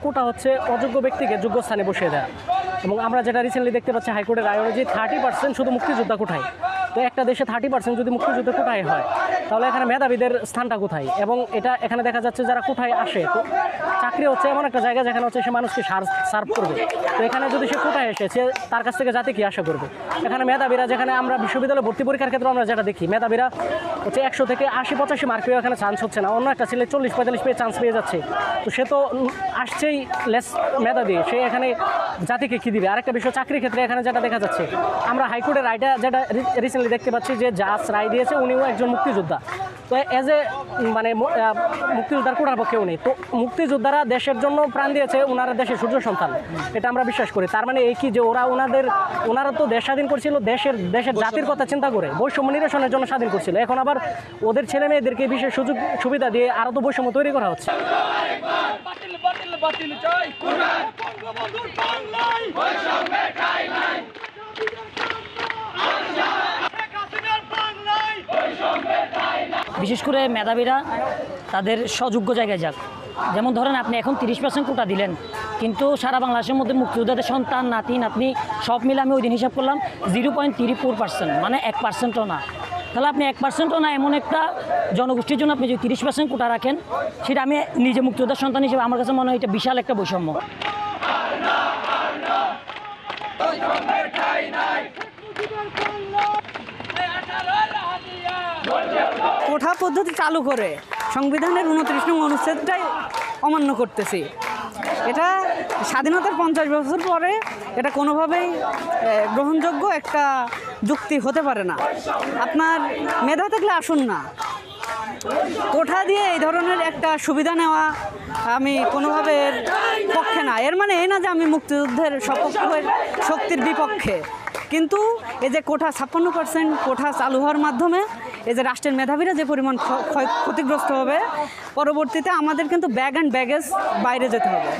কোটা হচ্ছে অযোগ্য ব্যক্তিকে যোগ্য স্থানে বসিয়ে দেয় এবং আমরা যেটা রিসেন্টলি দেখতে পাচ্ছি হাইকোর্টের রায় অনুযায়ী 30% শুধু মুক্তিযোদ্ধা কোটায়। তো একটা দেশে 30% যদি মুক্তিযুদ্ধ কোটায় হয় তাহলে এখানে মেধাবীদের স্থানটা কোথায়? এবং এটা এখানে দেখা যাচ্ছে যারা কোটায় আসে, তো চাকরি হচ্ছে এমন একটা জায়গা যেখানে হচ্ছে সে মানুষকে সার্ভ করবে। তো এখানে যদি সে কোটায় এসে সে তার কাছ থেকে জাতি কি আশা করবে? এখানে মেধাবীরা, যেখানে আমরা বিশ্ববিদ্যালয়ে ভর্তি পরীক্ষার ক্ষেত্রে আমরা যেটা দেখি, মেধাবীরা হচ্ছে 100 থেকে 80-85 মার্ক পেয়ে এখানে চান্স হচ্ছে না, অন্য একটা ছেলে 40-45 পেয়ে চান্স পেয়ে যাচ্ছে। তো সে তো আসছেই লেস মেধাবী, সে এখানে জাতিকে কী দিবে? আরেকটা বিষয়, চাকরির ক্ষেত্রে এখানে যেটা দেখা যাচ্ছে, আমরা হাইকোর্টের রায়টা যেটা রিসেন্টলি দেখতে পাচ্ছি যে জাজ রায় দিয়েছে, উনিও একজন মুক্তিযোদ্ধা। তো এজ এ মানে মুক্তিযোদ্ধার কোটার পক্ষেও নেই। তো মুক্তিযোদ্ধারা দেশের জন্য প্রাণ দিয়েছে, ওনারা দেশের সূর্য সন্তান, এটা আমরা বিশ্বাস করি। তার মানে এই কি যে ওনারা তো দেশ স্বাধীন করছিল দেশের জাতির কথা চিন্তা করে, বৈষম্য নিরসনের জন্য স্বাধীন করছিল। এখন আবার ওদের ছেলে মেয়েদেরকে বিশেষ সুযোগ সুবিধা দিয়ে আরও তো বৈষম্য তৈরি করা হচ্ছে। বিশেষ করে মেধাবীরা তাদের সযোগ্য জায়গায় যাক। যেমন ধরেন আপনি এখন 30% কোটা দিলেন, কিন্তু সারা বাংলাদেশের মধ্যে মুক্তিযোদ্ধাদের সন্তান, নাতি নাতনি সব মিলে আমি ওই দিন হিসাব করলাম 0.34%, মানে 1%ও না। তাহলে আপনি 1%ও না এমন একটা জনগোষ্ঠীর জন্য আপনি যদি 30% কোটা রাখেন, সেটা আমি নিজে মুক্তিযোদ্ধার সন্তান হিসেবে আমার কাছে মনে হয় এটা বিশাল একটা বৈষম্য। কোঠা পদ্ধতি চালু করে সংবিধানের 29 নং অনুচ্ছেদটাই অমান্য করতেছি। এটা স্বাধীনতার 50 বছর পরে এটা কোনোভাবেই গ্রহণযোগ্য একটা যুক্তি হতে পারে না। আপনার মেধা থাকলে আসুন না, কোঠা দিয়ে এই ধরনের একটা সুবিধা নেওয়া আমি কোনোভাবে পক্ষে না। এর মানে এই না যে আমি মুক্তিযুদ্ধের সপক্ষের শক্তির বিপক্ষে, কিন্তু এই যে কোঠা 56% কোঠা চালু হওয়ার মাধ্যমে এই যে রাষ্ট্রের মেধাবীরা যে পরিমাণ ক্ষতিগ্রস্ত হবে, পরবর্তীতে আমাদের কিন্তু ব্যাগ অ্যান্ড ব্যাগেজ বাইরে যেতে হবে।